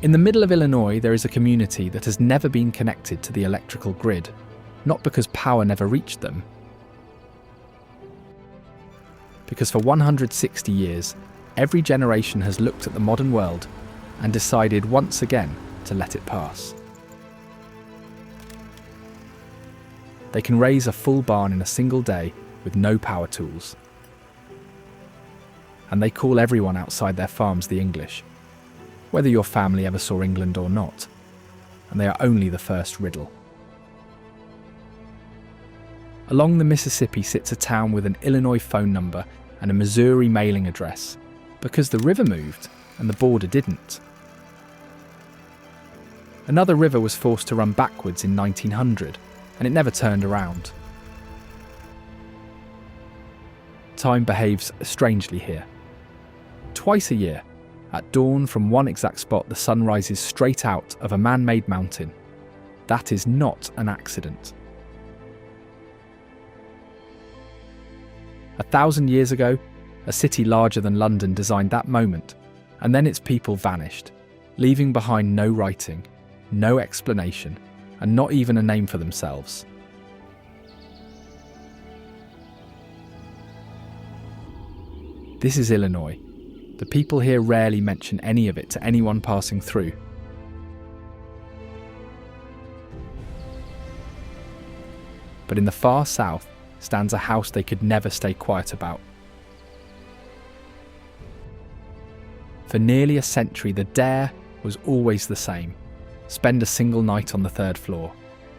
In the middle of Illinois, there is a community that has never been connected to the electrical grid, not because power never reached them, because for 160 years, every generation has looked at the modern world and decided once again to let it pass. They can raise a full barn in a single day with no power tools. And they call everyone outside their farms the English, whether your family ever saw England or not, and they are only the first riddle. Along the Mississippi sits a town with an Illinois phone number and a Missouri mailing address, because the river moved and the border didn't. Another river was forced to run backwards in 1900, and it never turned around. Time behaves strangely here. Twice a year, at dawn from one exact spot, the sun rises straight out of a man-made mountain. That is not an accident. 1,000 years ago, a city larger than London designed that moment, and then its people vanished, leaving behind no writing, no explanation, and not even a name for themselves. This is Illinois. The people here rarely mention any of it to anyone passing through. But in the far south stands a house they could never stay quiet about. For nearly a century, the dare was always the same. Spend a single night on the third floor.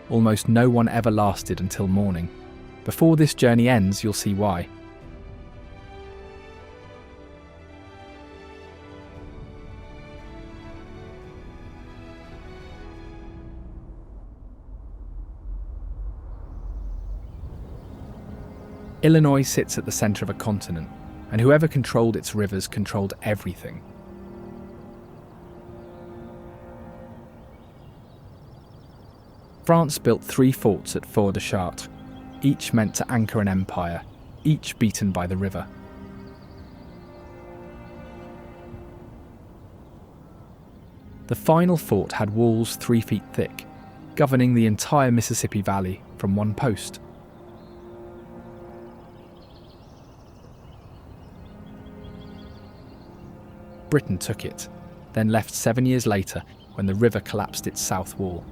Almost no one ever lasted until morning. Before this journey ends, you'll see why. Illinois sits at the centre of a continent, and whoever controlled its rivers controlled everything. France built 3 forts at Fort de Chartres, each meant to anchor an empire, each beaten by the river. The final fort had walls 3 feet thick, governing the entire Mississippi Valley from one post. Britain took it, then left 7 years later when the river collapsed its south wall.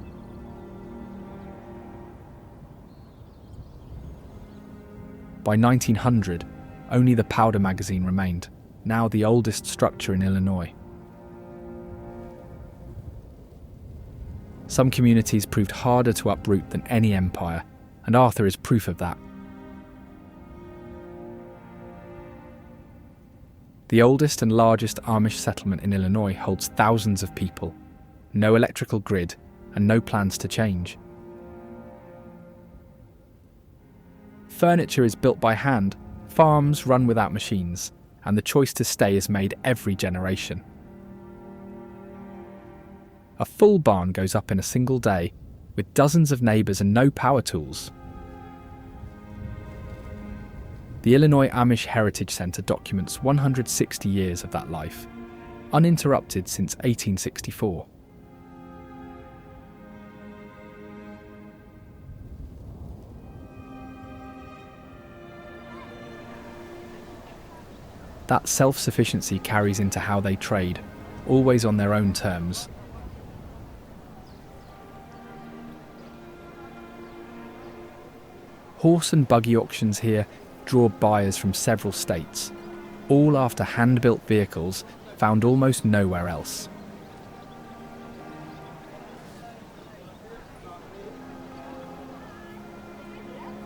By 1900, only the powder magazine remained, now the oldest structure in Illinois. Some communities proved harder to uproot than any empire, and Arthur is proof of that. The oldest and largest Amish settlement in Illinois holds thousands of people, no electrical grid, and no plans to change. Furniture is built by hand, farms run without machines, and the choice to stay is made every generation. A full barn goes up in a single day, with dozens of neighbours and no power tools. The Illinois Amish Heritage Center documents 160 years of that life, uninterrupted since 1864. That self-sufficiency carries into how they trade, always on their own terms. Horse and buggy auctions here draw buyers from several states, all after hand-built vehicles found almost nowhere else.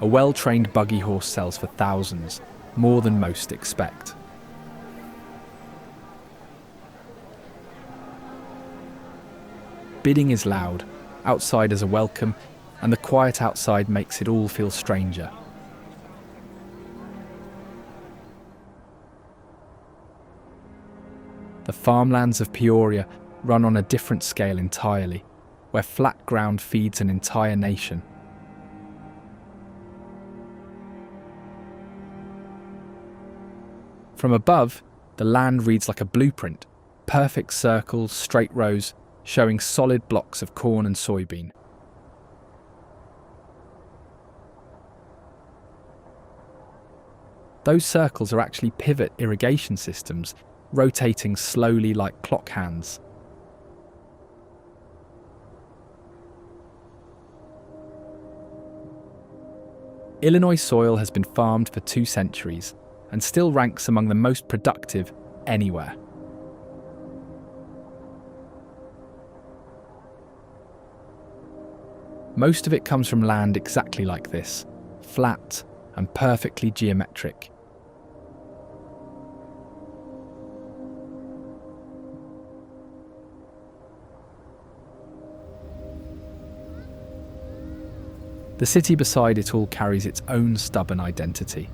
A well-trained buggy horse sells for thousands, more than most expect. Bidding is loud, outsiders are welcome, and the quiet outside makes it all feel stranger. The farmlands of Peoria run on a different scale entirely, where flat ground feeds an entire nation. From above, the land reads like a blueprint, perfect circles, straight rows, showing solid blocks of corn and soybean. Those circles are actually pivot irrigation systems, rotating slowly like clock hands. Illinois soil has been farmed for 2 centuries and still ranks among the most productive anywhere. Most of it comes from land exactly like this, flat and perfectly geometric. The city beside it all carries its own stubborn identity.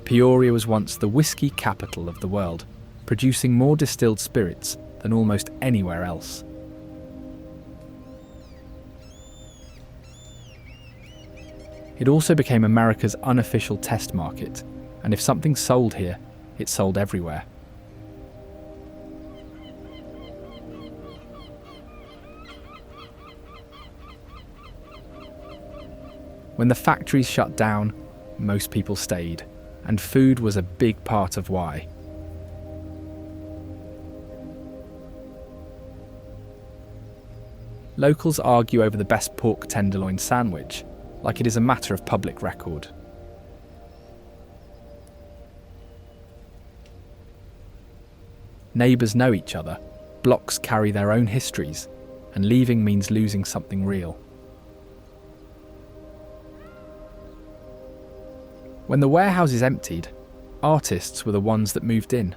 Peoria was once the whiskey capital of the world, producing more distilled spirits than almost anywhere else. It also became America's unofficial test market, and if something sold here, it sold everywhere. When the factories shut down, most people stayed, and food was a big part of why. Locals argue over the best pork tenderloin sandwich, like it is a matter of public record. Neighbours know each other, blocks carry their own histories, and leaving means losing something real. When the warehouses emptied, artists were the ones that moved in.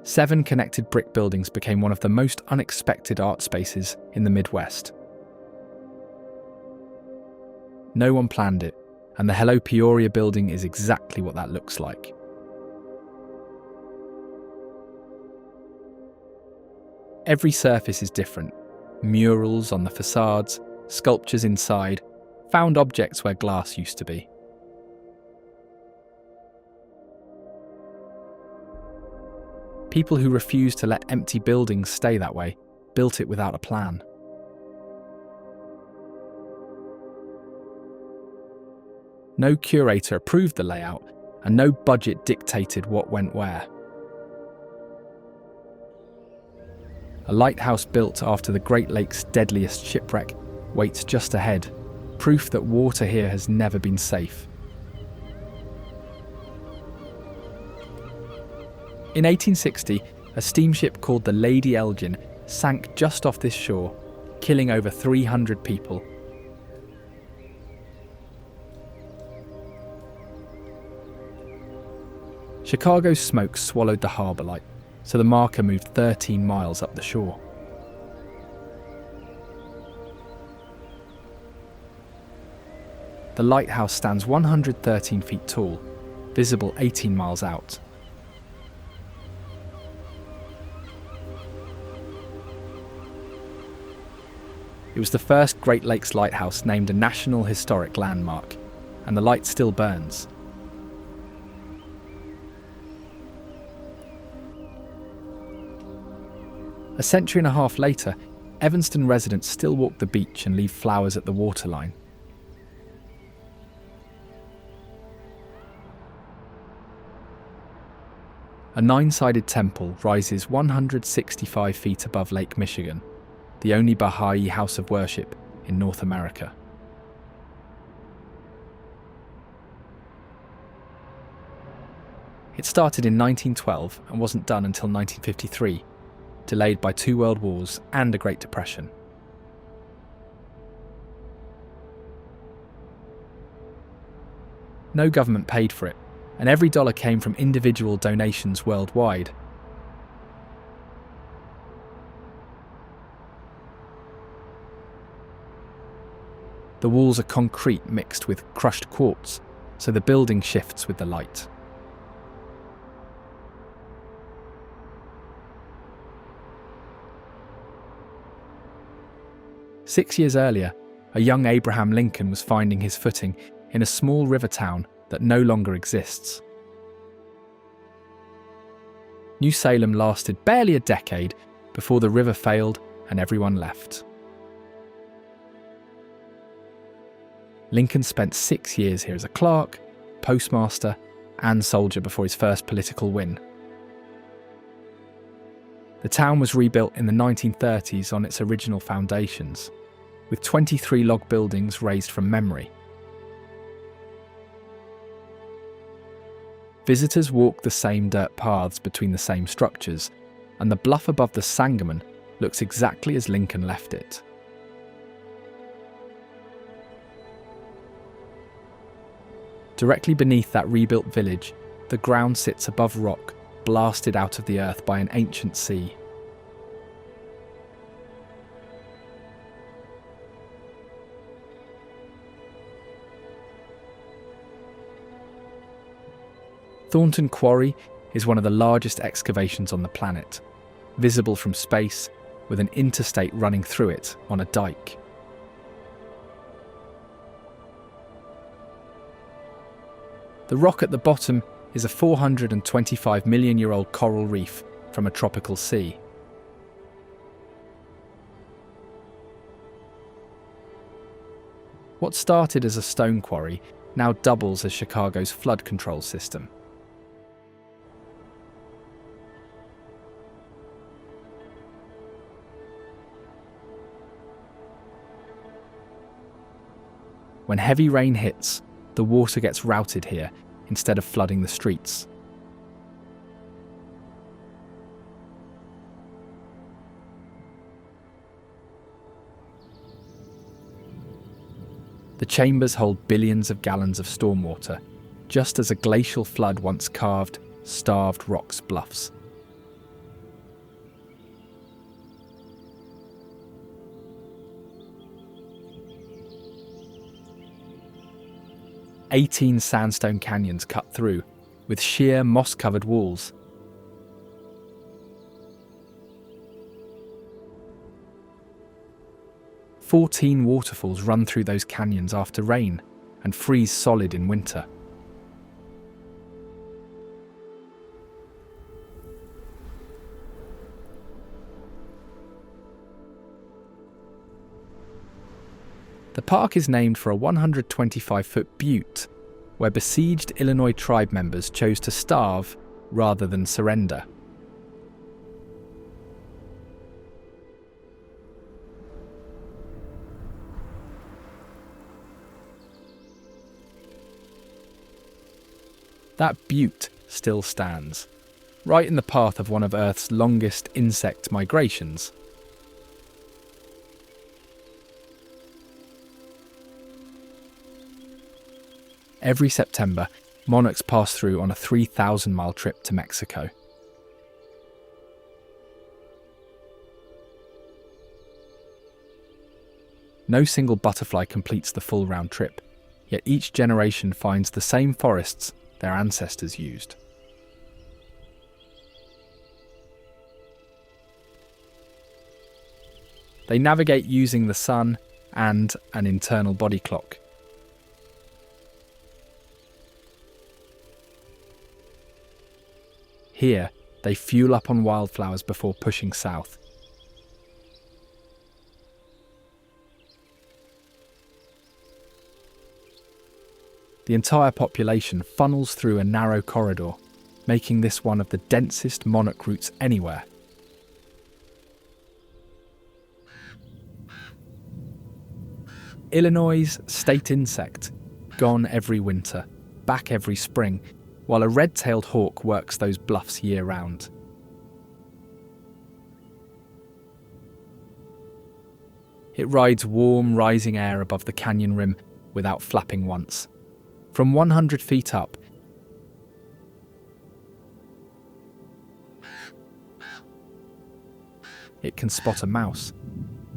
7 connected brick buildings became one of the most unexpected art spaces in the Midwest. No one planned it, and the Hello Peoria building is exactly what that looks like. Every surface is different. Murals on the facades, sculptures inside, found objects where glass used to be. People who refused to let empty buildings stay that way built it without a plan. No curator approved the layout, and no budget dictated what went where. A lighthouse built after the Great Lakes' deadliest shipwreck waits just ahead, proof that water here has never been safe. In 1860, a steamship called the Lady Elgin sank just off this shore, killing over 300 people. Chicago's smoke swallowed the harbour light, so the marker moved 13 miles up the shore. The lighthouse stands 113 feet tall, visible 18 miles out. It was the first Great Lakes lighthouse named a National Historic Landmark, and the light still burns. A century and a half later, Evanston residents still walk the beach and leave flowers at the waterline. A 9-sided temple rises 165 feet above Lake Michigan, the only Bahá'í house of worship in North America. It started in 1912 and wasn't done until 1953, delayed by 2 world wars and a Great Depression. No government paid for it, and every dollar came from individual donations worldwide. The walls are concrete mixed with crushed quartz, so the building shifts with the light. "6 years earlier, a young Abraham Lincoln was finding his footing in a small river town that no longer exists. New Salem lasted barely a decade before the river failed and everyone left. Lincoln spent 6 years here as a clerk, postmaster, and soldier before his first political win. The town was rebuilt in the 1930s on its original foundations, with 23 log buildings raised from memory. Visitors walk the same dirt paths between the same structures, and the bluff above the Sangamon looks exactly as Lincoln left it. Directly beneath that rebuilt village, the ground sits above rock, blasted out of the earth by an ancient sea. Thornton Quarry is one of the largest excavations on the planet, visible from space with an interstate running through it on a dike. The rock at the bottom is a 425 million year old coral reef from a tropical sea. What started as a stone quarry now doubles as Chicago's flood control system. When heavy rain hits, the water gets routed here instead of flooding the streets. The chambers hold billions of gallons of stormwater, just as a glacial flood once carved, starved rocks bluffs. "18 sandstone canyons cut through, with sheer moss-covered walls. "14 waterfalls run through those canyons after rain and freeze solid in winter. The park is named for a 125-foot butte where besieged Illinois tribe members chose to starve rather than surrender. That butte still stands, right in the path of one of Earth's longest insect migrations. Every September, monarchs pass through on a 3,000-mile trip to Mexico. No single butterfly completes the full round trip, yet each generation finds the same forests their ancestors used. They navigate using the sun and an internal body clock. Here, they fuel up on wildflowers before pushing south. The entire population funnels through a narrow corridor, making this one of the densest monarch routes anywhere. Illinois' state insect, gone every winter, back every spring, while a red-tailed hawk works those bluffs year-round. It rides warm, rising air above the canyon rim without flapping once. From 100 feet up, it can spot a mouse.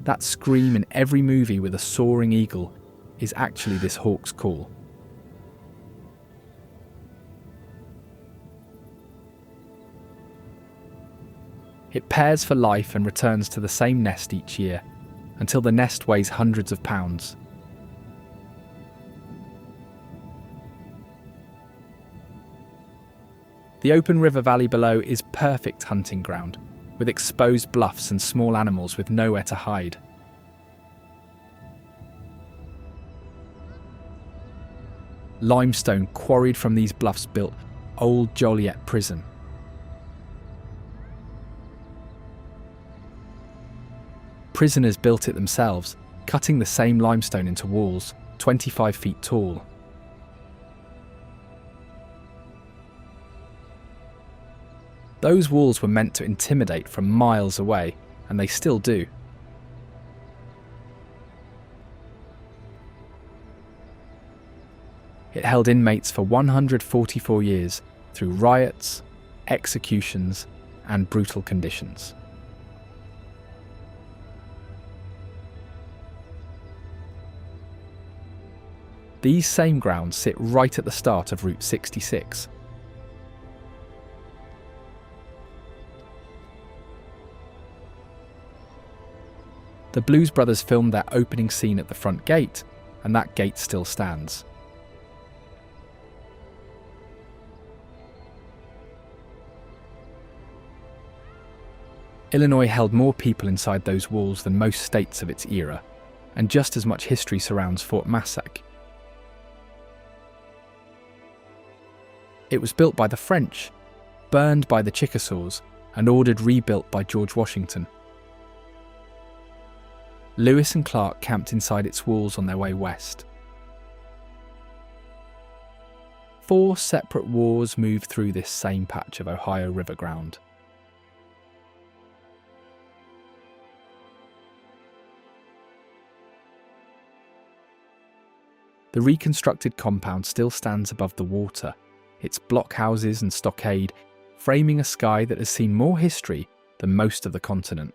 That scream in every movie with a soaring eagle is actually this hawk's call. It pairs for life and returns to the same nest each year, until the nest weighs hundreds of pounds. The open river valley below is perfect hunting ground, with exposed bluffs and small animals with nowhere to hide. Limestone quarried from these bluffs built old Joliet prison. Prisoners built it themselves, cutting the same limestone into walls, 25 feet tall. Those walls were meant to intimidate from miles away, and they still do. It held inmates for 144 years through riots, executions, and brutal conditions. These same grounds sit right at the start of Route 66. The Blues Brothers filmed their opening scene at the front gate, and that gate still stands. Illinois held more people inside those walls than most states of its era, and just as much history surrounds Fort Massac. It was built by the French, burned by the Chickasaws, and ordered rebuilt by George Washington. Lewis and Clark camped inside its walls on their way west. 4 separate wars moved through this same patch of Ohio River ground. The reconstructed compound still stands above the water, its blockhouses and stockade framing a sky that has seen more history than most of the continent.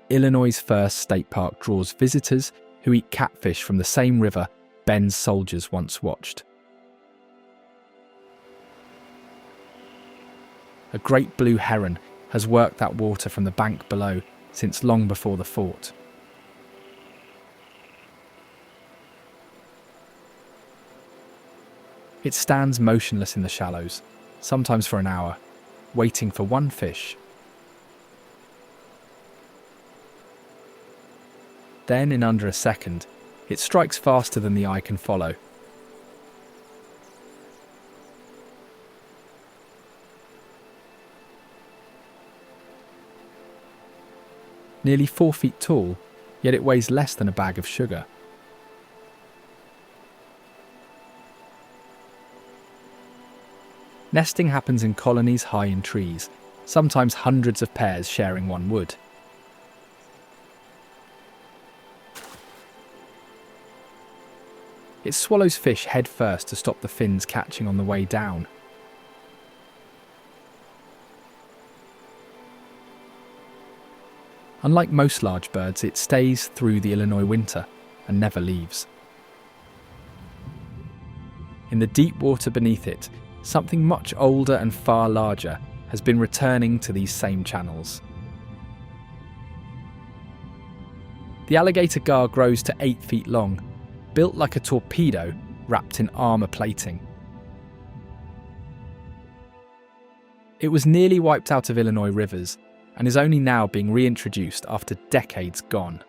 Illinois' first state park draws visitors who eat catfish from the same river Ben's soldiers once watched. A great blue heron has worked that water from the bank below since long before the fort. It stands motionless in the shallows, sometimes for an hour, waiting for one fish. Then, in under a second, it strikes faster than the eye can follow. Nearly 4 feet tall, yet it weighs less than a bag of sugar. Nesting happens in colonies high in trees, sometimes hundreds of pairs sharing one wood. It swallows fish head first to stop the fins catching on the way down. Unlike most large birds, it stays through the Illinois winter and never leaves. In the deep water beneath it, something much older and far larger has been returning to these same channels. The alligator gar grows to 8 feet long, built like a torpedo wrapped in armour plating. It was nearly wiped out of Illinois rivers and is only now being reintroduced after decades gone.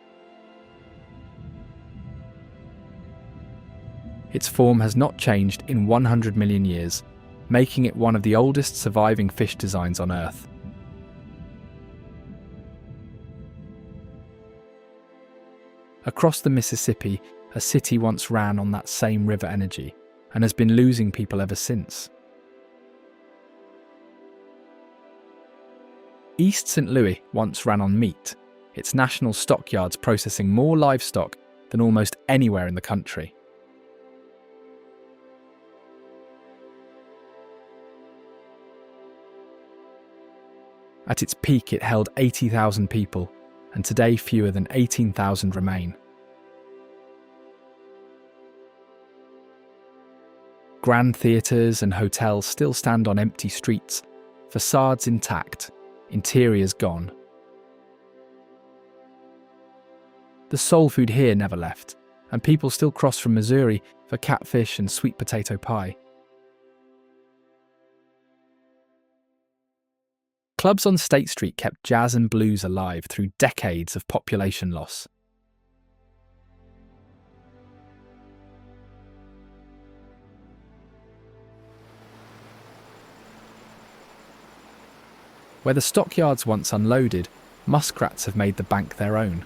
Its form has not changed in 100 million years, making it one of the oldest surviving fish designs on Earth. Across the Mississippi, a city once ran on that same river energy and has been losing people ever since. East St. Louis once ran on meat, its national stockyards processing more livestock than almost anywhere in the country. At its peak, it held 80,000 people, and today fewer than 18,000 remain. Grand theatres and hotels still stand on empty streets, facades intact, interiors gone. The soul food here never left, and people still cross from Missouri for catfish and sweet potato pie. Clubs on State Street kept jazz and blues alive through decades of population loss. Where the stockyards once unloaded, muskrats have made the bank their own.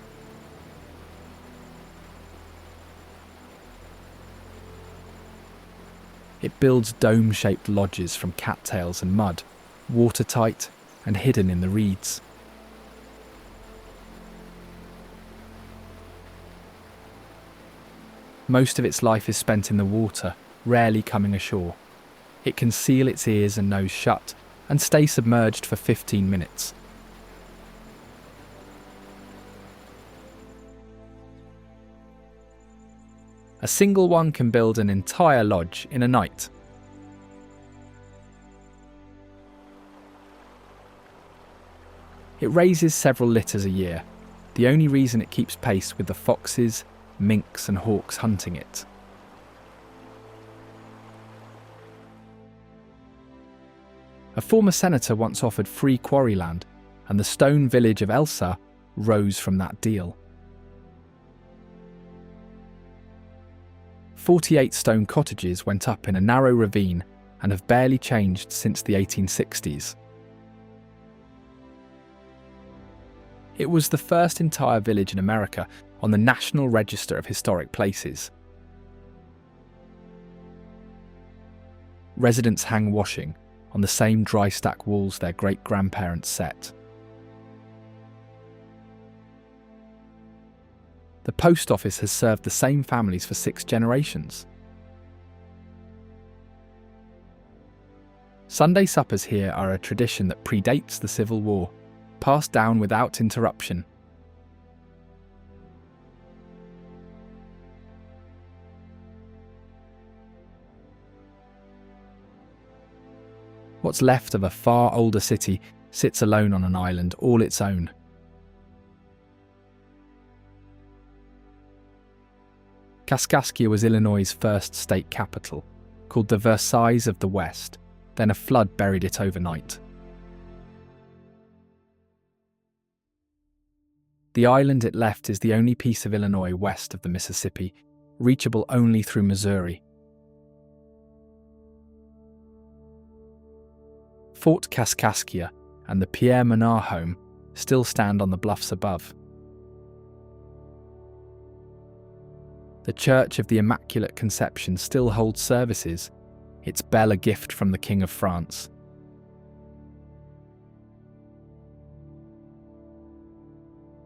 It builds dome-shaped lodges from cattails and mud, watertight and hidden in the reeds. Most of its life is spent in the water, rarely coming ashore. It can seal its ears and nose shut and stay submerged for 15 minutes. A single one can build an entire lodge in a night. It raises several litters a year, the only reason it keeps pace with the foxes, minks and hawks hunting it. A former senator once offered free quarry land, and the stone village of Elsa rose from that deal. 48 stone cottages went up in a narrow ravine and have barely changed since the 1860s. It was the first entire village in America on the National Register of Historic Places. Residents hang washing on the same dry stack walls their great-grandparents set. The post office has served the same families for 6 generations. Sunday suppers here are a tradition that predates the Civil War, passed down without interruption. What's left of a far older city sits alone on an island all its own. Kaskaskia was Illinois' first state capital, called the Versailles of the West. Then a flood buried it overnight. The island it left is the only piece of Illinois west of the Mississippi, reachable only through Missouri. Fort Kaskaskia and the Pierre Menard home still stand on the bluffs above. The Church of the Immaculate Conception still holds services, its bell a gift from the King of France.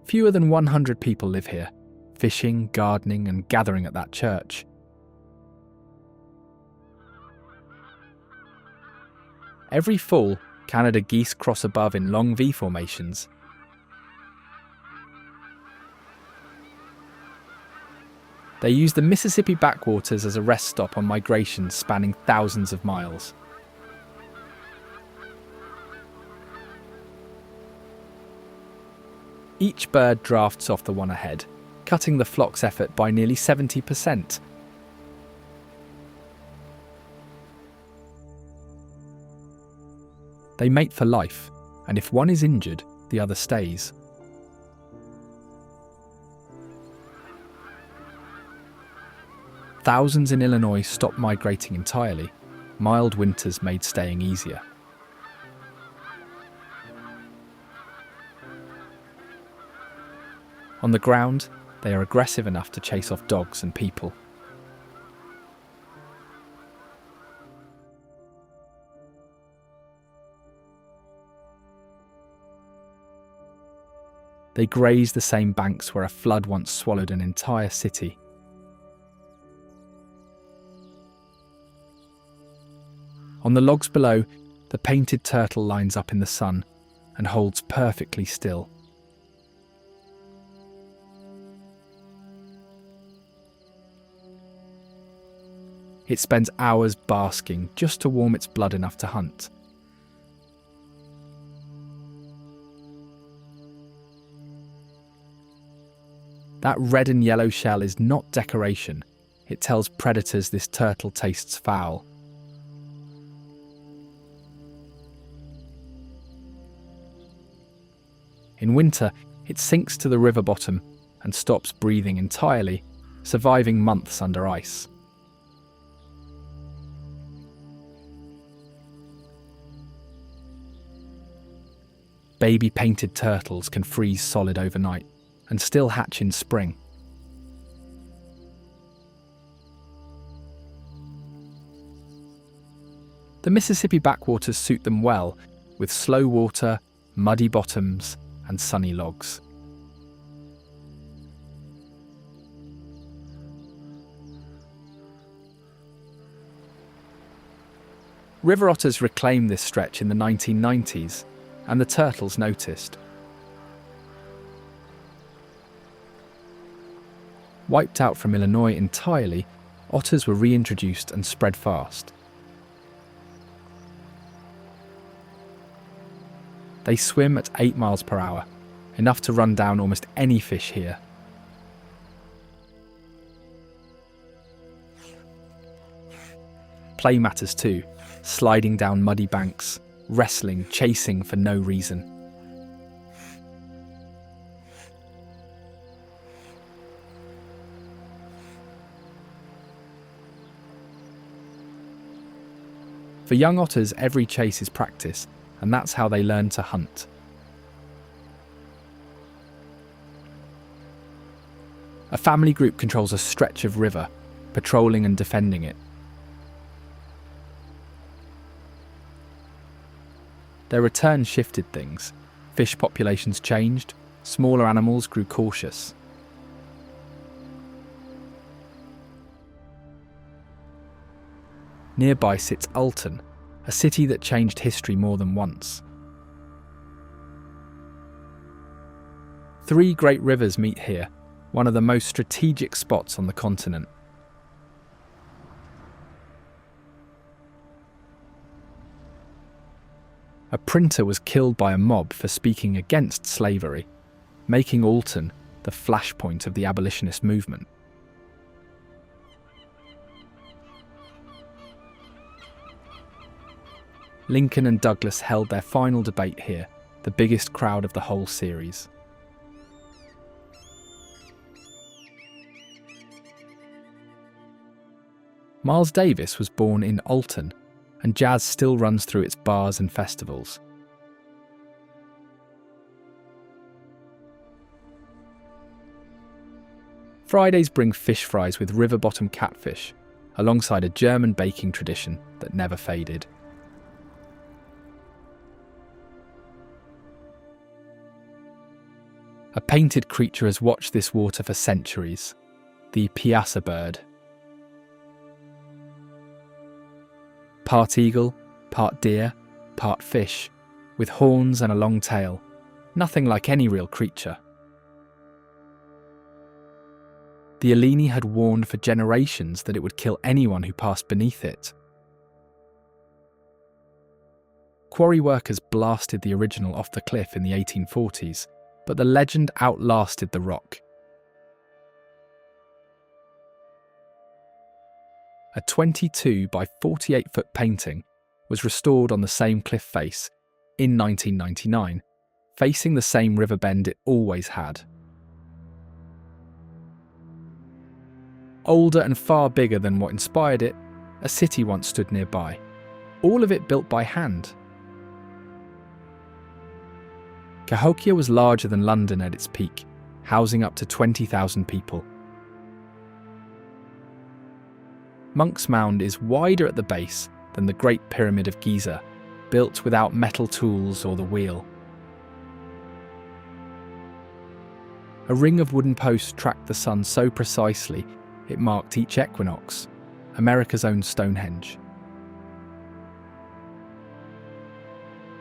Fewer than 100 people live here, fishing, gardening and gathering at that church. Every fall, Canada geese cross above in long V formations. They use the Mississippi backwaters as a rest stop on migrations spanning thousands of miles. Each bird drafts off the one ahead, cutting the flock's effort by nearly 70%. They mate for life, and if one is injured, the other stays. Thousands in Illinois stopped migrating entirely. Mild winters made staying easier. On the ground, they are aggressive enough to chase off dogs and people. They graze the same banks where a flood once swallowed an entire city. On the logs below, the painted turtle lines up in the sun and holds perfectly still. It spends hours basking just to warm its blood enough to hunt. That red and yellow shell is not decoration. It tells predators this turtle tastes foul. In winter, it sinks to the river bottom and stops breathing entirely, surviving months under ice. Baby painted turtles can freeze solid overnight and still hatch in spring. The Mississippi backwaters suit them well, with slow water, muddy bottoms, and sunny logs. River otters reclaimed this stretch in the 1990s, and the turtles noticed. Wiped out from Illinois entirely, otters were reintroduced and spread fast. They swim at 8 miles per hour, enough to run down almost any fish here. Play matters too, sliding down muddy banks, wrestling, chasing for no reason. For young otters, every chase is practice, and that's how they learn to hunt. A family group controls a stretch of river, patrolling and defending it. Their return shifted things. Fish populations changed, smaller animals grew cautious. Nearby sits Thornton, a city that changed history more than once. 3 great rivers meet here, one of the most strategic spots on the continent. A printer was killed by a mob for speaking against slavery, making Thornton the flashpoint of the abolitionist movement. Lincoln and Douglas held their final debate here, the biggest crowd of the whole series. Miles Davis was born in Thornton, and jazz still runs through its bars and festivals. Fridays bring fish fries with river-bottom catfish, alongside a German baking tradition that never faded. A painted creature has watched this water for centuries, the piazza bird. Part eagle, part deer, part fish, with horns and a long tail, nothing like any real creature. The Eleni had warned for generations that it would kill anyone who passed beneath it. Quarry workers blasted the original off the cliff in the 1840s, but the legend outlasted the rock. A 22 by 48 foot painting was restored on the same cliff face in 1999, facing the same river bend it always had. Older and far bigger than what inspired it, a city once stood nearby, all of it built by hand. Cahokia was larger than London at its peak, housing up to 20,000 people. Monk's Mound is wider at the base than the Great Pyramid of Giza, built without metal tools or the wheel. A ring of wooden posts tracked the sun so precisely it marked each equinox, America's own Stonehenge.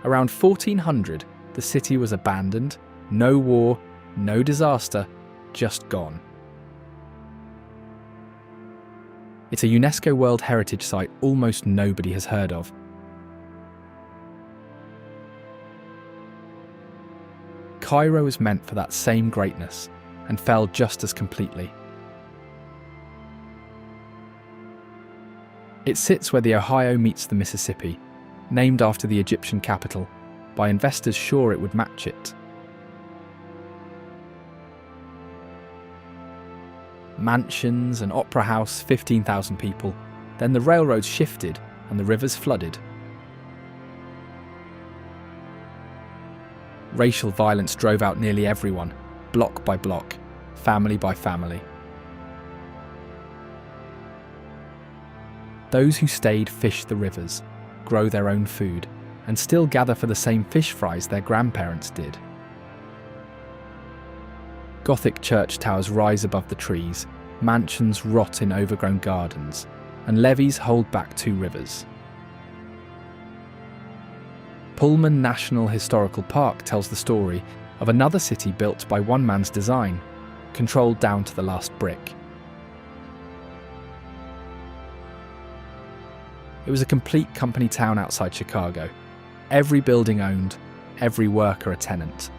Around 1400, the city was abandoned, no war, no disaster, just gone. It's a UNESCO World Heritage Site almost nobody has heard of. Cairo is meant for that same greatness, and fell just as completely. It sits where the Ohio meets the Mississippi, named after the Egyptian capital, by investors sure it would match it. Mansions, an opera house, 15,000 people. Then the railroads shifted and the rivers flooded. Racial violence drove out nearly everyone, block by block, family by family. Those who stayed fished the rivers, grow their own food, and still gather for the same fish fries their grandparents did. Gothic church towers rise above the trees, mansions rot in overgrown gardens, and levees hold back two rivers. Pullman National Historical Park tells the story of another city built by one man's design, controlled down to the last brick. It was a complete company town outside Chicago. Every building owned, every worker a tenant.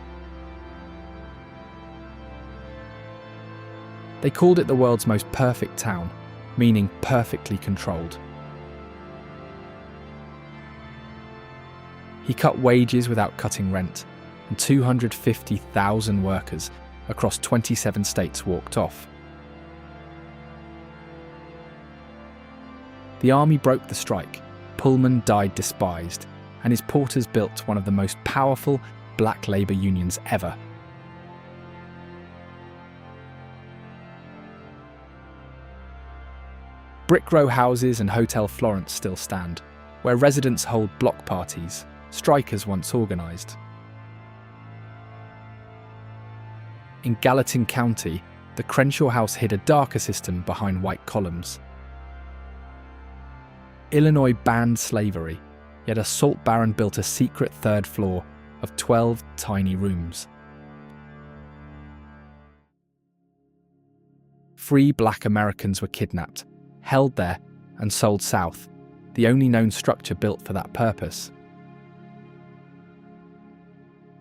They called it the world's most perfect town, meaning perfectly controlled. He cut wages without cutting rent, and 250,000 workers across 27 states walked off. The army broke the strike, Pullman died despised, and his porters built one of the most powerful black labour unions ever. Brick row houses and Hotel Florence still stand, where residents hold block parties, strikers once organised. In Gallatin County, the Crenshaw house hid a darker system behind white columns. Illinois banned slavery, yet a salt baron built a secret third floor of 12 tiny rooms. Free black Americans were kidnapped, held there, and sold south, the only known structure built for that purpose.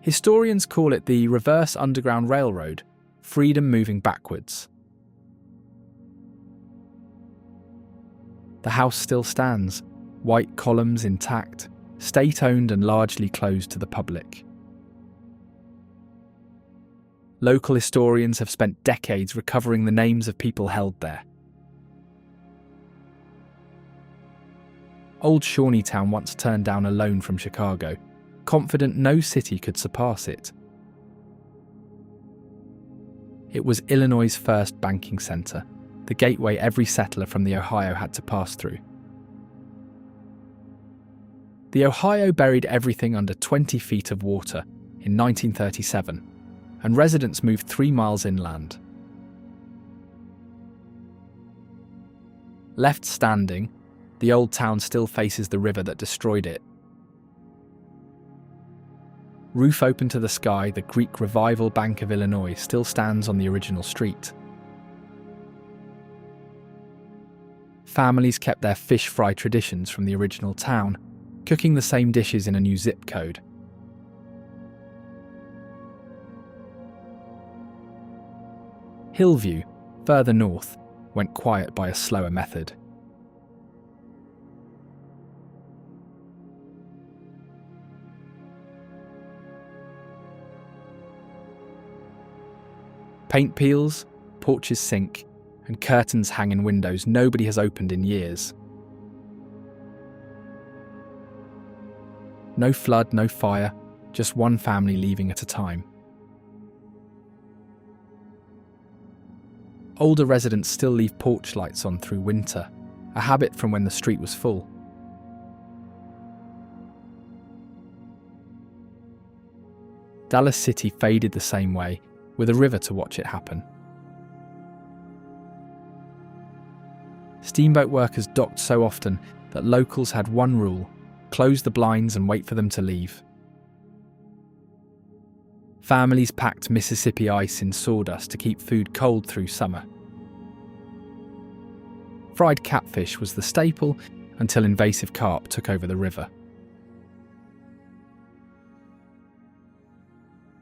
Historians call it the reverse Underground Railroad, freedom moving backwards. The house still stands, white columns intact, state-owned and largely closed to the public. Local historians have spent decades recovering the names of people held there. Old Shawnee town once turned down a loan from Chicago, confident no city could surpass it. It was Illinois' first banking centre, the gateway every settler from the Ohio had to pass through. The Ohio buried everything under 20 feet of water in 1937, and residents moved 3 miles inland. Left standing, the old town still faces the river that destroyed it. Roof open to the sky, the Greek Revival Bank of Illinois still stands on the original street. Families kept their fish fry traditions from the original town, cooking the same dishes in a new zip code. Hillview, further north, went quiet by a slower method. Paint peels, porches sink, and curtains hang in windows nobody has opened in years. No flood, no fire, just one family leaving at a time. Older residents still leave porch lights on through winter, a habit from when the street was full. Dallas City faded the same way, with a river to watch it happen. Steamboat workers docked so often that locals had one rule: close the blinds and wait for them to leave. Families packed Mississippi ice in sawdust to keep food cold through summer. Fried catfish was the staple until invasive carp took over the river.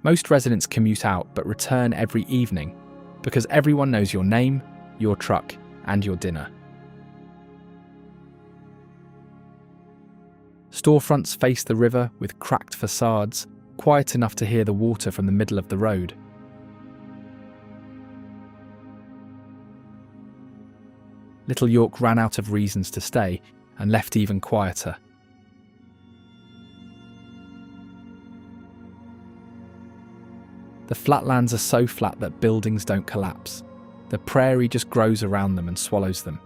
Most residents commute out but return every evening, because everyone knows your name, your truck, and your dinner. Storefronts face the river with cracked facades, quiet enough to hear the water from the middle of the road. Little York ran out of reasons to stay and left even quieter. The flatlands are so flat that buildings don't collapse. The prairie just grows around them and swallows them.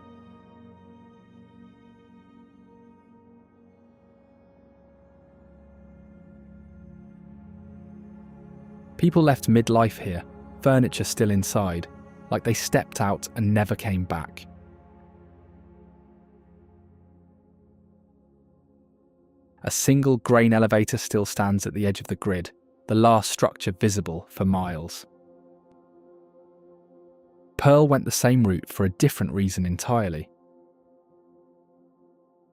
People left midlife here, furniture still inside, like they stepped out and never came back. A single grain elevator still stands at the edge of the grid, the last structure visible for miles. Pearl went the same route for a different reason entirely.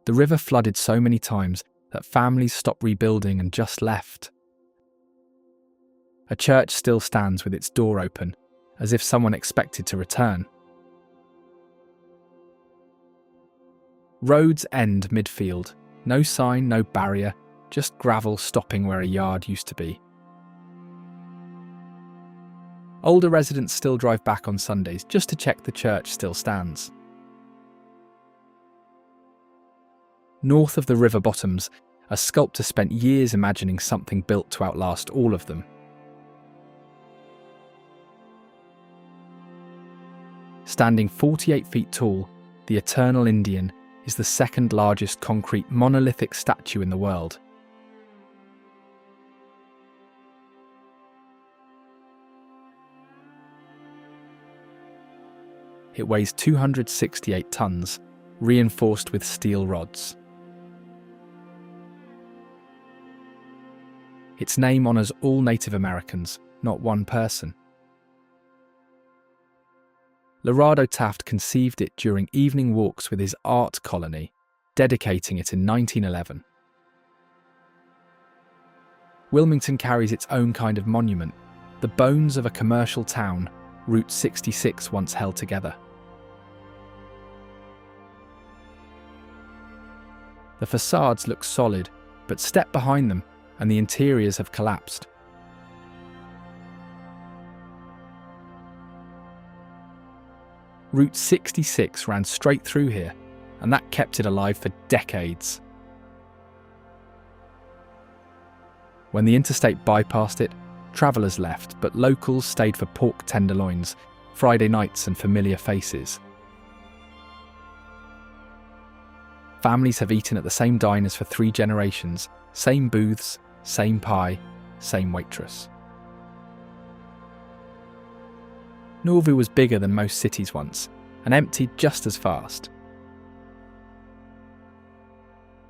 The river flooded so many times that families stopped rebuilding and just left. A church still stands with its door open, as if someone expected to return. Roads end midfield. No sign, no barrier, just gravel stopping where a yard used to be. Older residents still drive back on Sundays just to check the church still stands. North of the river bottoms, a sculptor spent years imagining something built to outlast all of them. Standing 48 feet tall, the Eternal Indian is the second largest concrete monolithic statue in the world. It weighs 268 tons, reinforced with steel rods. Its name honours all Native Americans, not one person. Lorado Taft conceived it during evening walks with his art colony, dedicating it in 1911. Wilmington carries its own kind of monument, the bones of a commercial town Route 66 once held together. The facades look solid, but step behind them and the interiors have collapsed. Route 66 ran straight through here, and that kept it alive for decades. When the interstate bypassed it, travellers left, but locals stayed for pork tenderloins, Friday nights and familiar faces. Families have eaten at the same diners for 3 generations, same booths, same pie, same waitress. Nauvoo was bigger than most cities once, and emptied just as fast.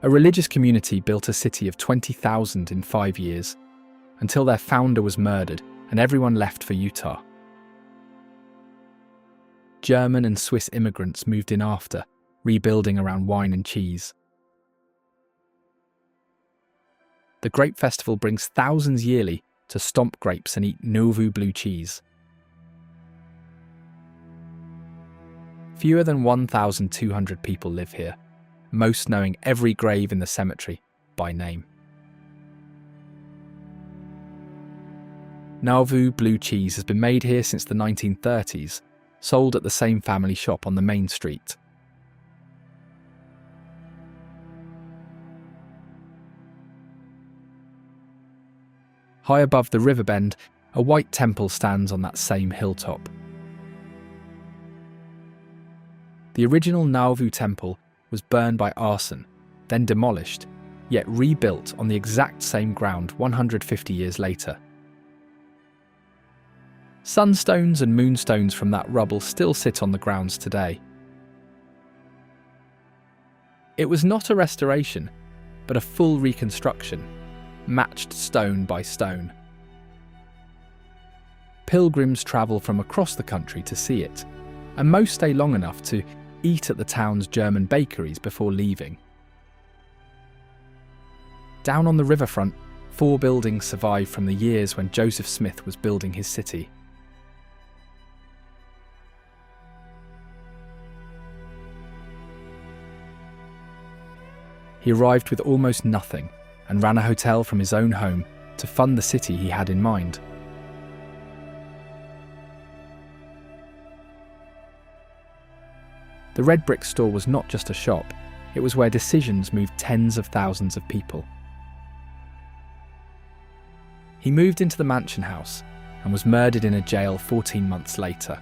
A religious community built a city of 20,000 in 5 years, until their founder was murdered and everyone left for Utah. German and Swiss immigrants moved in after, rebuilding around wine and cheese. The grape festival brings thousands yearly to stomp grapes and eat Nauvoo blue cheese. Fewer than 1,200 people live here, most knowing every grave in the cemetery by name. Nauvoo blue cheese has been made here since the 1930s, sold at the same family shop on the main street. High above the river bend, a white temple stands on that same hilltop. The original Nauvoo temple was burned by arson, then demolished, yet rebuilt on the exact same ground 150 years later. Sunstones and moonstones from that rubble still sit on the grounds today. It was not a restoration, but a full reconstruction, matched stone by stone. Pilgrims travel from across the country to see it, and most stay long enough to eat at the town's German bakeries before leaving. Down on the riverfront, 4 buildings survive from the years when Joseph Smith was building his city. He arrived with almost nothing and ran a hotel from his own home to fund the city he had in mind. The red brick store was not just a shop, it was where decisions moved tens of thousands of people. He moved into the mansion house and was murdered in a jail 14 months later.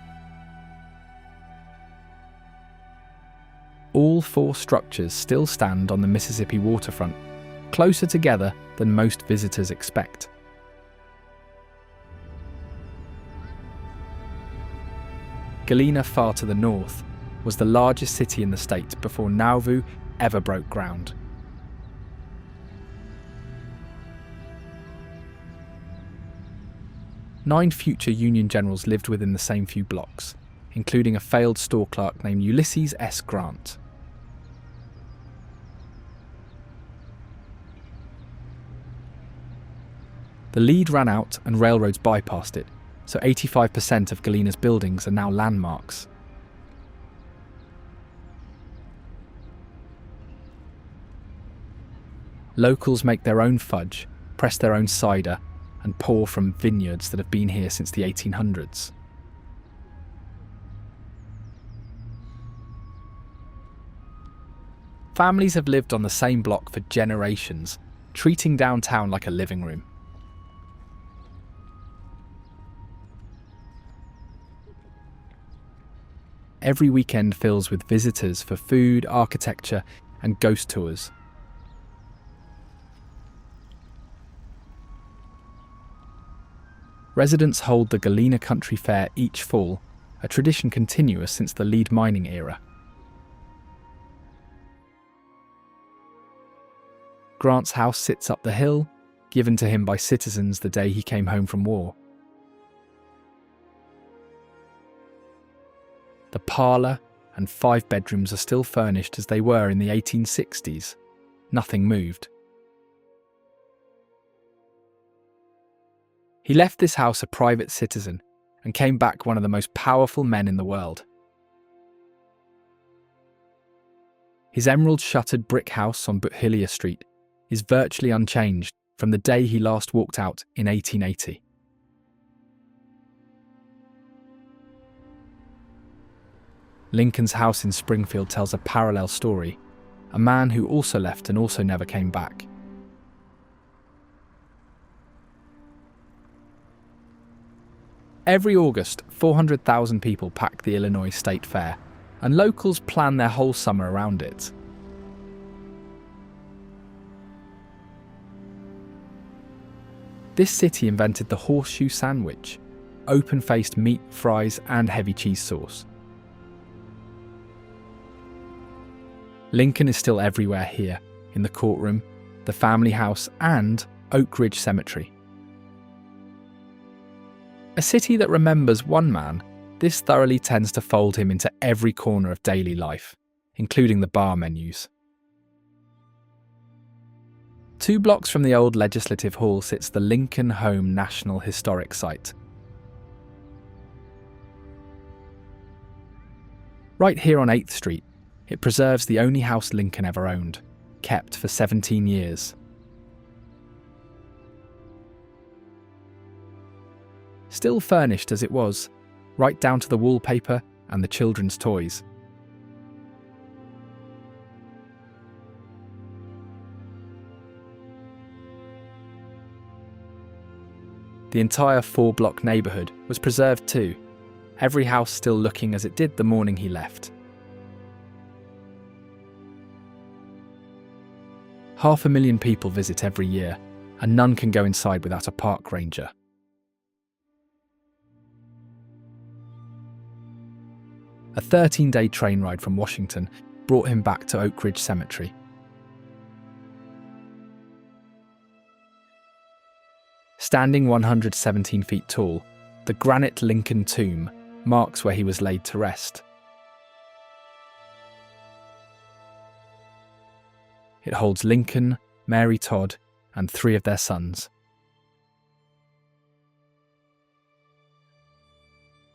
All 4 structures still stand on the Mississippi waterfront, closer together than most visitors expect. Galena, far to the north, was the largest city in the state before Nauvoo ever broke ground. Nine future Union generals lived within the same few blocks, including a failed store clerk named Ulysses S. Grant. The lead ran out and railroads bypassed it, so 85% of Galena's buildings are now landmarks. Locals make their own fudge, press their own cider, and pour from vineyards that have been here since the 1800s. Families have lived on the same block for generations, treating downtown like a living room. Every weekend fills with visitors for food, architecture, and ghost tours. Residents hold the Galena Country Fair each fall, a tradition continuous since the lead mining era. Grant's house sits up the hill, given to him by citizens the day he came home from war. The parlour and 5 bedrooms are still furnished as they were in the 1860s. Nothing moved. He left this house a private citizen and came back one of the most powerful men in the world. His emerald-shuttered brick house on Buthilia Street is virtually unchanged from the day he last walked out in 1880. Lincoln's house in Springfield tells a parallel story, a man who also left and also never came back. Every August, 400,000 people pack the Illinois State Fair, and locals plan their whole summer around it. This city invented the horseshoe sandwich, open-faced meat, fries, and heavy cheese sauce. Lincoln is still everywhere here, in the courtroom, the family house, and Oak Ridge Cemetery. A city that remembers one man, this thoroughly tends to fold him into every corner of daily life, including the bar menus. 2 blocks from the old Legislative Hall sits the Lincoln Home National Historic Site. Right here on 8th Street, it preserves the only house Lincoln ever owned, kept for 17 years. Still furnished as it was, right down to the wallpaper and the children's toys. The entire 4-block neighbourhood was preserved too, every house still looking as it did the morning he left. 500,000 people visit every year, and none can go inside without a park ranger. A 13-day train ride from Washington brought him back to Oak Ridge Cemetery. Standing 117 feet tall, the granite Lincoln tomb marks where he was laid to rest. It holds Lincoln, Mary Todd, and 3 of their sons.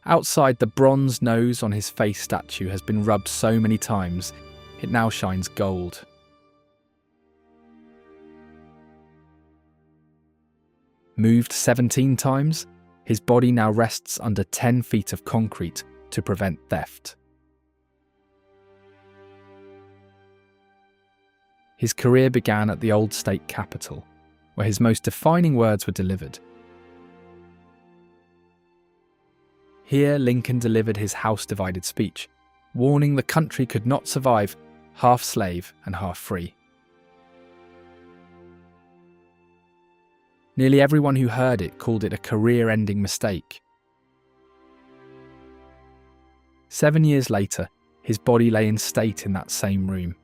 Outside, the bronze nose on his face statue has been rubbed so many times, it now shines gold. Moved 17 times, his body now rests under 10 feet of concrete to prevent theft. His career began at the old state capitol, where his most defining words were delivered. Here, Lincoln delivered his house-divided speech, warning the country could not survive half slave and half free. Nearly everyone who heard it called it a career-ending mistake. 7 years later, his body lay in state in that same room.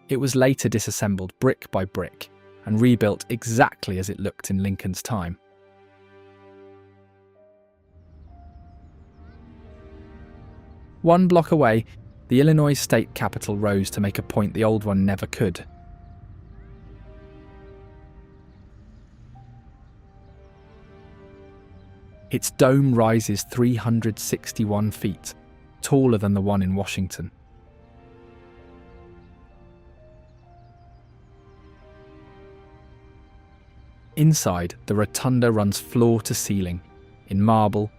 It was later disassembled brick by brick and rebuilt exactly as it looked in Lincoln's time. One block away, the Illinois state capitol rose to make a point the old one never could. Its dome rises 361 feet, taller than the one in Washington. Inside, the rotunda runs floor to ceiling, in marble,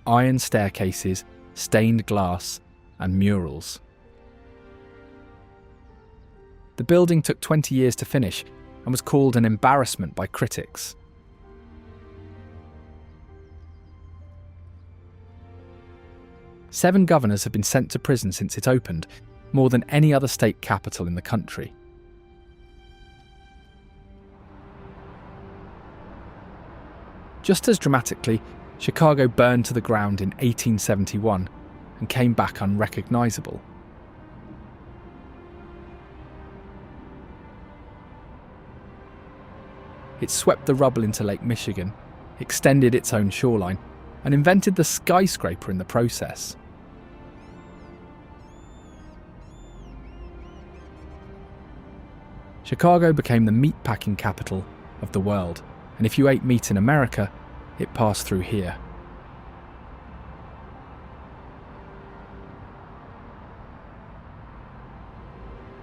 iron staircases, stained glass, and murals. The building took 20 years to finish and was called an embarrassment by critics. Seven governors have been sent to prison since it opened, more than any other state capital in the country. Just as dramatically, Chicago burned to the ground in 1871 and came back unrecognisable. It swept the rubble into Lake Michigan, extended its own shoreline, and invented the skyscraper in the process. Chicago became the meatpacking capital of the world, and if you ate meat in America, it passed through here.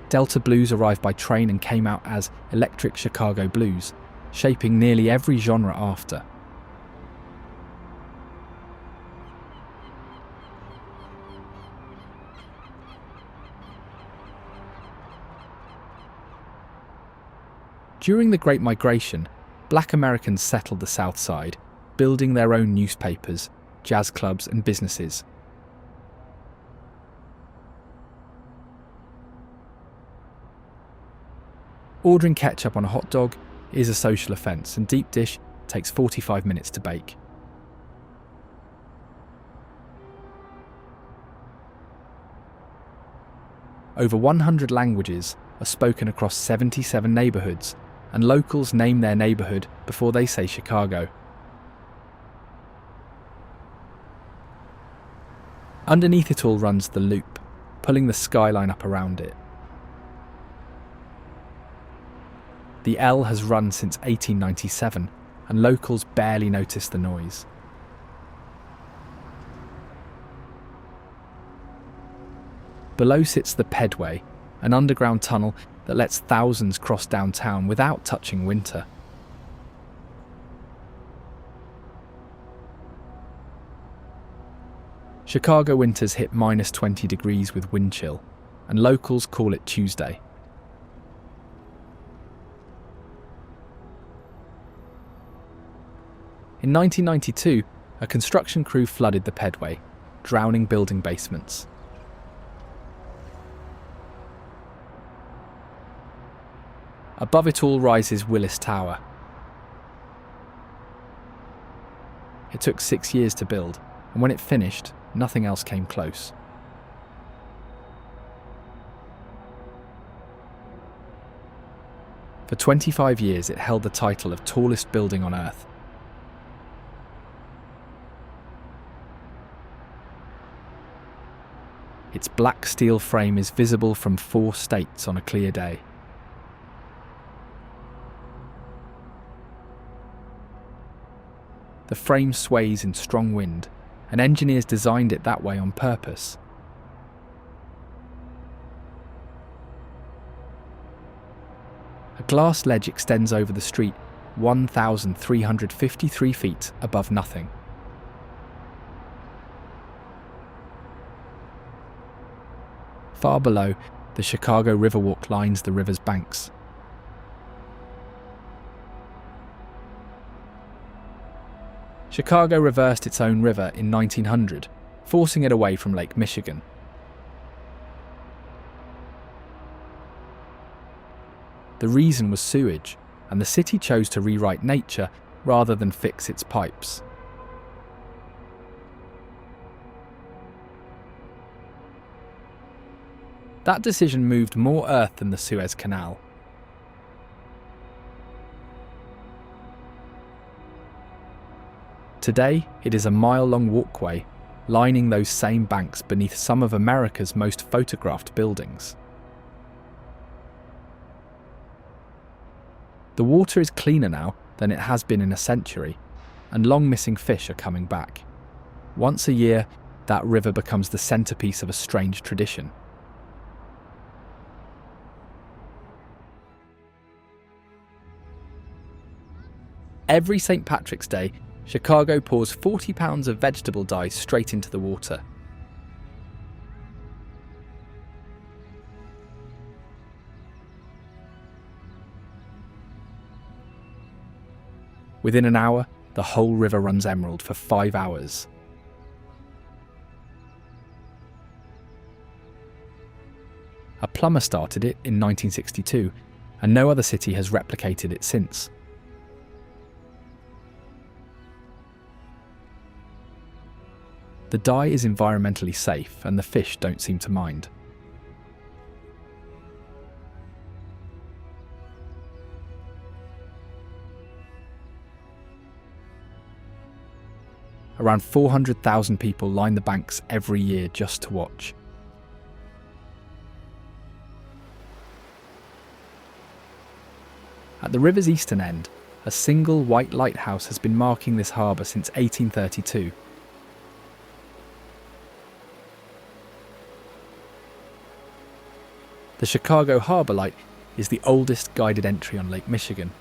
Delta blues arrived by train and came out as Electric Chicago Blues, shaping nearly every genre after. During the Great Migration, Black Americans settled the South Side, building their own newspapers, jazz clubs, and businesses. Ordering ketchup on a hot dog is a social offence, and deep dish takes 45 minutes to bake. Over 100 languages are spoken across 77 neighbourhoods, and locals name their neighbourhood before they say Chicago. Underneath it all runs the Loop, pulling the skyline up around it. The L has run since 1897, and locals barely notice the noise. Below sits the Pedway, an underground tunnel that lets thousands cross downtown without touching winter. Chicago winters hit minus 20 degrees with wind chill, and locals call it Tuesday. In 1992, a construction crew flooded the Pedway, drowning building basements. Above it all rises Willis Tower. It took 6 years to build, and when it finished, nothing else came close. For 25 years, it held the title of tallest building on Earth. Its black steel frame is visible from 4 states on a clear day. The frame sways in strong wind, and engineers designed it that way on purpose. A glass ledge extends over the street 1,353 feet above nothing. Far below, the Chicago Riverwalk lines the river's banks. Chicago reversed its own river in 1900, forcing it away from Lake Michigan. The reason was sewage, and the city chose to rewrite nature rather than fix its pipes. That decision moved more earth than the Suez Canal. Today, it is a mile-long walkway lining those same banks beneath some of America's most photographed buildings. The water is cleaner now than it has been in a century, and long-missing fish are coming back. Once a year, that river becomes the centerpiece of a strange tradition. Every St. Patrick's Day, Chicago pours 40 pounds of vegetable dye straight into the water. Within an hour, the whole river runs emerald for 5 hours. A plumber started it in 1962, and no other city has replicated it since. The dye is environmentally safe, and the fish don't seem to mind. Around 400,000 people line the banks every year just to watch. At the river's eastern end, a single white lighthouse has been marking this harbour since 1832. The Chicago Harbour Light is the oldest guided entry on Lake Michigan.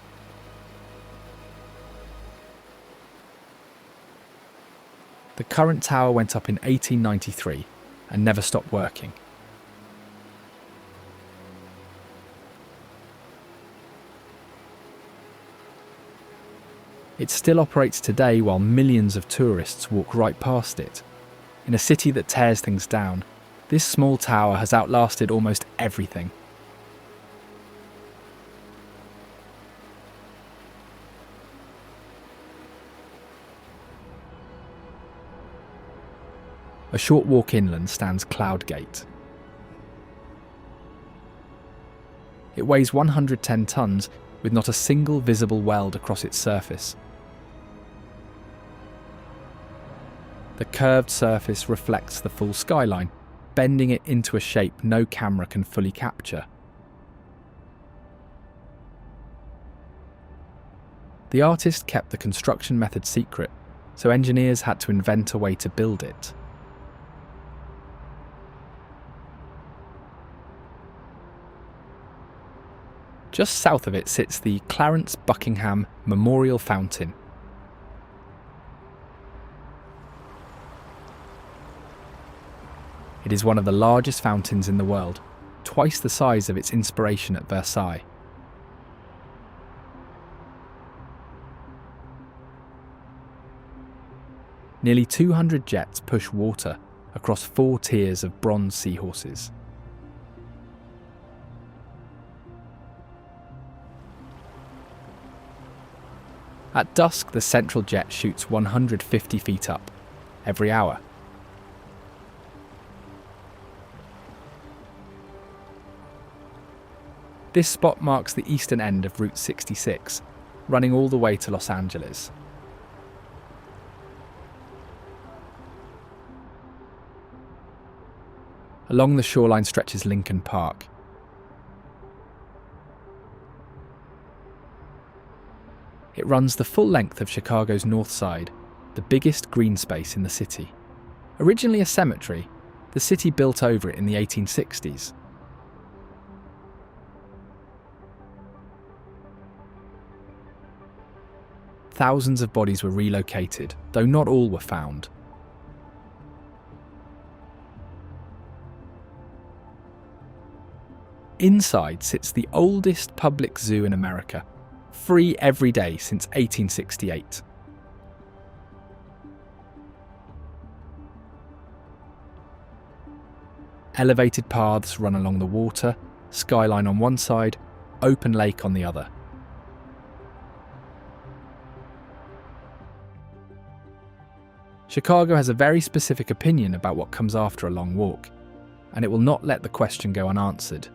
The current tower went up in 1893 and never stopped working. It still operates today while millions of tourists walk right past it. In a city that tears things down, this small tower has outlasted almost everything. A short walk inland stands Cloud Gate. It weighs 110 tons with not a single visible weld across its surface. The curved surface reflects the full skyline, bending it into a shape no camera can fully capture. The artist kept the construction method secret, so engineers had to invent a way to build it. Just south of it sits the Clarence Buckingham Memorial Fountain. It is one of the largest fountains in the world, twice the size of its inspiration at Versailles. Nearly 200 jets push water across 4 tiers of bronze seahorses. At dusk, the central jet shoots 150 feet up every hour. This spot marks the eastern end of Route 66, running all the way to Los Angeles. Along the shoreline stretches Lincoln Park. It runs the full length of Chicago's north side, the biggest green space in the city. Originally a cemetery, the city built over it in the 1860s. thousands of bodies were relocated, though not all were found. Inside sits the oldest public zoo in America, free every day since 1868. Elevated paths run along the water, skyline on one side, open lake on the other. Chicago has a very specific opinion about what comes after a long walk, and it will not let the question go unanswered.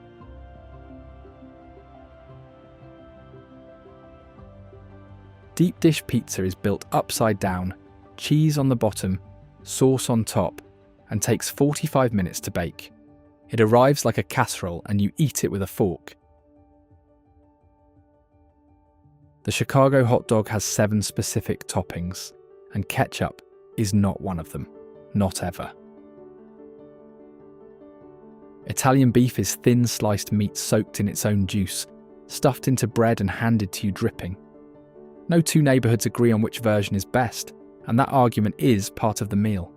Deep dish pizza is built upside down, cheese on the bottom, sauce on top, and takes 45 minutes to bake. It arrives like a casserole and you eat it with a fork. The Chicago hot dog has 7 specific toppings, and ketchup is not one of them. Not ever. Italian beef is thin sliced meat soaked in its own juice, stuffed into bread and handed to you dripping. No two neighbourhoods agree on which version is best, and that argument is part of the meal.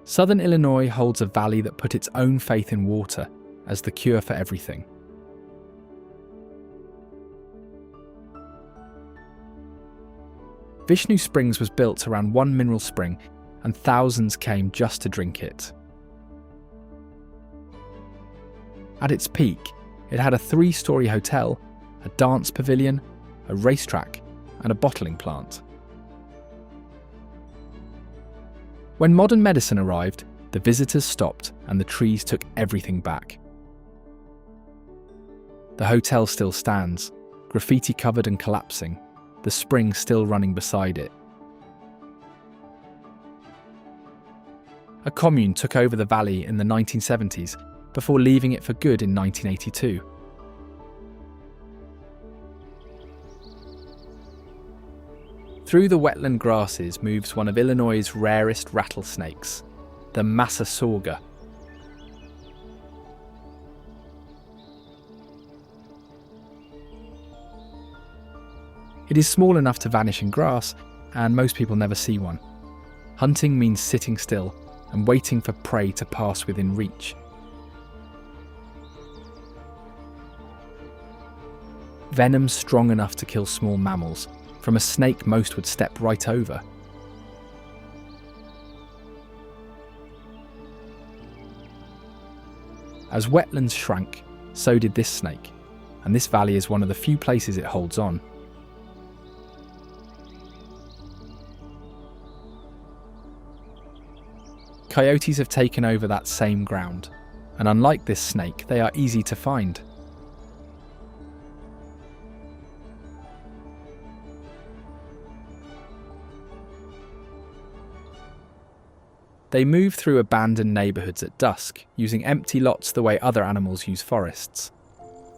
Southern Illinois holds a valley that put its own faith in water as the cure for everything. Vishnu Springs was built around one mineral spring, and thousands came just to drink it. At its peak, it had a 3-story hotel, a dance pavilion, a racetrack, and a bottling plant. When modern medicine arrived, the visitors stopped and the trees took everything back. The hotel still stands, graffiti covered and collapsing, the spring still running beside it. A commune took over the valley in the 1970s before leaving it for good in 1982. Through the wetland grasses moves one of Illinois' rarest rattlesnakes, the Massac. It is small enough to vanish in grass, and most people never see one. Hunting means sitting still and waiting for prey to pass within reach. Venom strong enough to kill small mammals. From a snake most would step right over. As wetlands shrank, so did this snake, and this valley is one of the few places it holds on. Coyotes have taken over that same ground, and unlike this snake, they are easy to find. They move through abandoned neighbourhoods at dusk, using empty lots the way other animals use forests.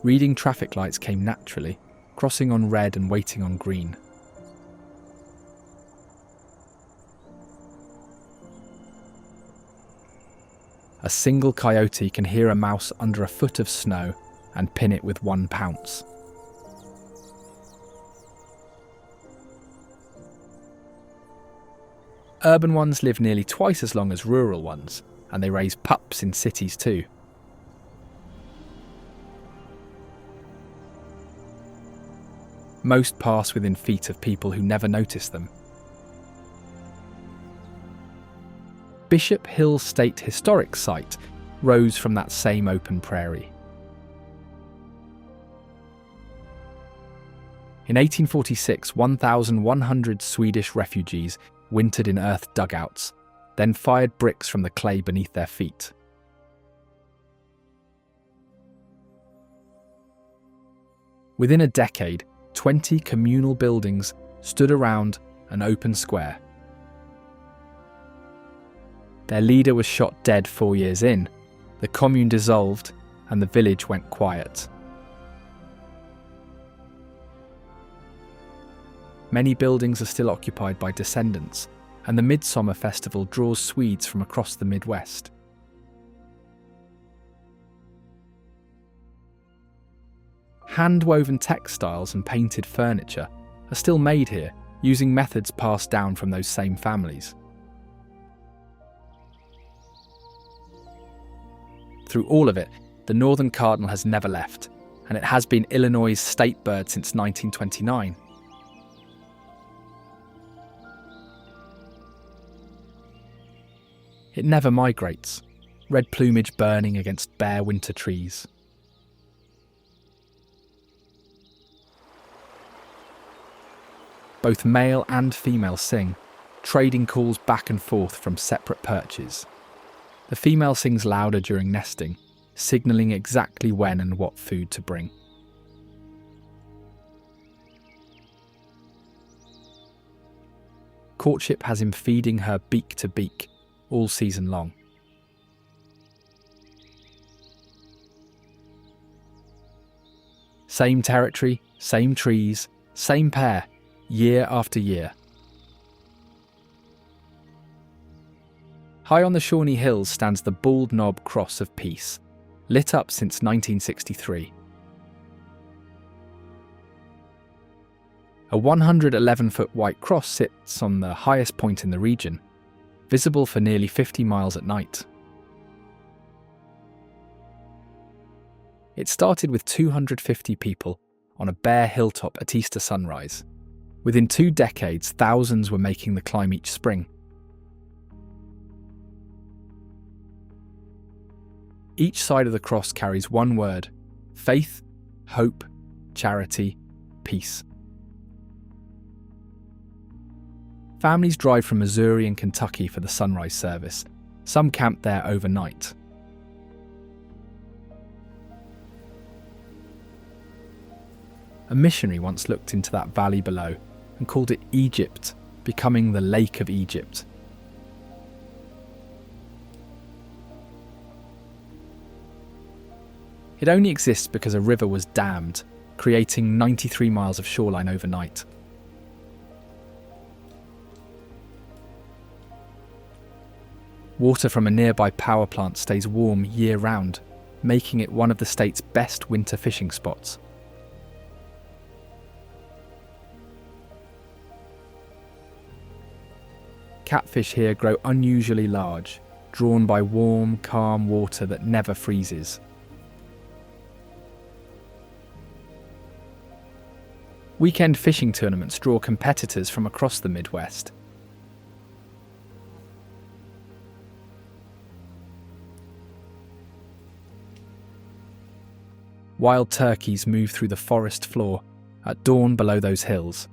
Reading traffic lights came naturally, crossing on red and waiting on green. A single coyote can hear a mouse under a foot of snow and pin it with one pounce. Urban ones live nearly twice as long as rural ones, and they raise pups in cities too. Most pass within feet of people who never notice them. Bishop Hill State Historic Site rose from that same open prairie. In 1846, 1,100 Swedish refugees wintered in earth dugouts, then fired bricks from the clay beneath their feet. Within a decade, 20 communal buildings stood around an open square. Their leader was shot dead 4 years in, the commune dissolved, and the village went quiet. Many buildings are still occupied by descendants, and the Midsummer Festival draws Swedes from across the Midwest. Hand-woven textiles and painted furniture are still made here, using methods passed down from those same families. Through all of it, the northern cardinal has never left, and it has been Illinois' state bird since 1929. It never migrates, red plumage burning against bare winter trees. Both male and female sing, trading calls back and forth from separate perches. The female sings louder during nesting, signalling exactly when and what food to bring. Courtship has him feeding her beak to beak all season long. Same territory, same trees, same pair, year after year. High on the Shawnee Hills stands the Bald Knob Cross of Peace, lit up since 1963. A 111-foot white cross sits on the highest point in the region, visible for nearly 50 miles at night. It started with 250 people on a bare hilltop at Easter sunrise. Within 2 decades, thousands were making the climb each spring. Each side of the cross carries one word: faith, hope, charity, peace. Families drive from Missouri and Kentucky for the sunrise service. Some camp there overnight. A missionary once looked into that valley below and called it Egypt, becoming the Lake of Egypt. It only exists because a river was dammed, creating 93 miles of shoreline overnight. Water from a nearby power plant stays warm year-round, making it one of the state's best winter fishing spots. Catfish here grow unusually large, drawn by warm, calm water that never freezes. Weekend fishing tournaments draw competitors from across the Midwest. Wild turkeys move through the forest floor at dawn below those hills.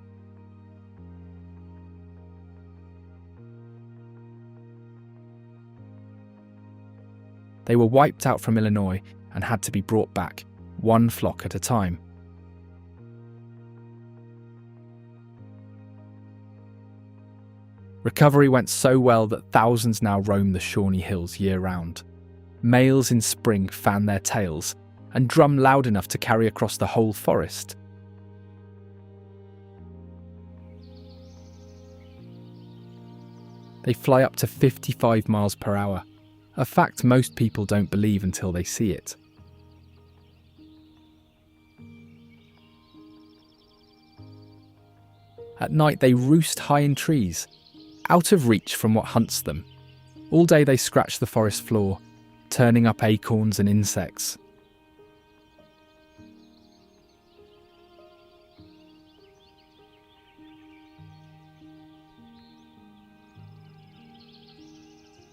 They were wiped out from Illinois and had to be brought back, one flock at a time. Recovery went so well that thousands now roam the Shawnee Hills year-round. Males in spring fan their tails and drum loud enough to carry across the whole forest. They fly up to 55 miles per hour, a fact most people don't believe until they see it. At night they roost high in trees, out of reach from what hunts them. All day they scratch the forest floor, turning up acorns and insects.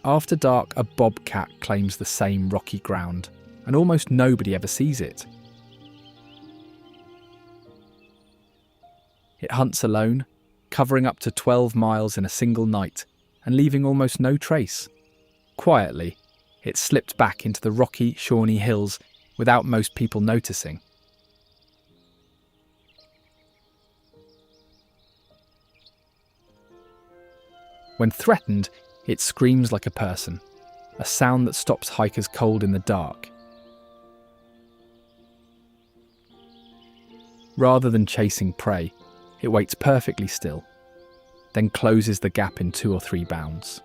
After dark, a bobcat claims the same rocky ground, and almost nobody ever sees it. It hunts alone, covering up to 12 miles in a single night and leaving almost no trace. Quietly, it slipped back into the rocky Shawnee Hills without most people noticing. When threatened, it screams like a person, a sound that stops hikers cold in the dark. Rather than chasing prey, it waits perfectly still, then closes the gap in 2 or 3 bounds.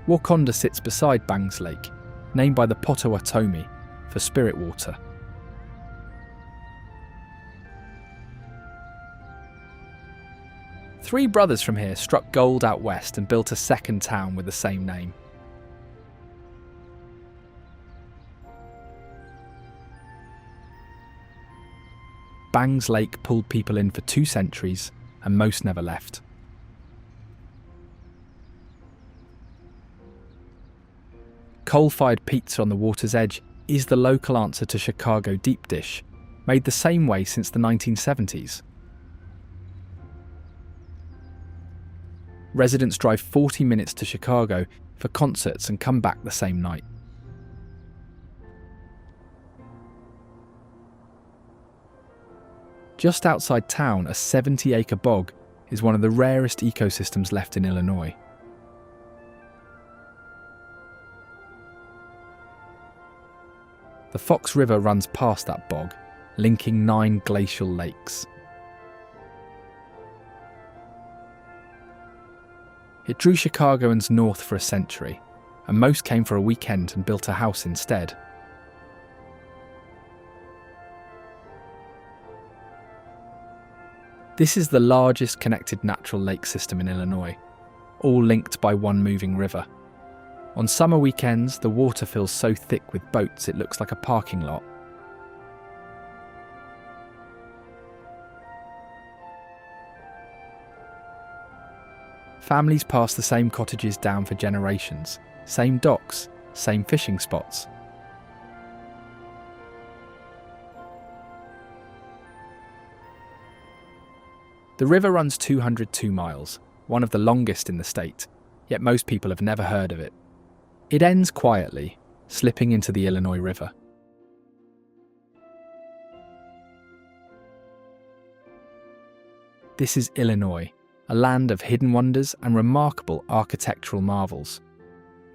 Wakonda sits beside Bangs Lake, named by the Potawatomi for spirit water. Three brothers from here struck gold out west and built a second town with the same name. Bangs Lake pulled people in for 2 centuries, and most never left. Coal-fired pizza on the water's edge is the local answer to Chicago deep dish, made the same way since the 1970s. Residents drive 40 minutes to Chicago for concerts and come back the same night. Just outside town, a 70-acre bog is one of the rarest ecosystems left in Illinois. The Fox River runs past that bog, linking 9 glacial lakes. It drew Chicagoans north for a century, and most came for a weekend and built a house instead. This is the largest connected natural lake system in Illinois, all linked by one moving river. On summer weekends, the water fills so thick with boats it looks like a parking lot. Families pass the same cottages down for generations, same docks, same fishing spots. The river runs 202 miles, one of the longest in the state, yet most people have never heard of it. It ends quietly, slipping into the Illinois River. This is Illinois, a land of hidden wonders and remarkable architectural marvels.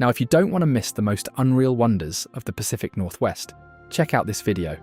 Now, if you don't want to miss the most unreal wonders of the Pacific Northwest, check out this video.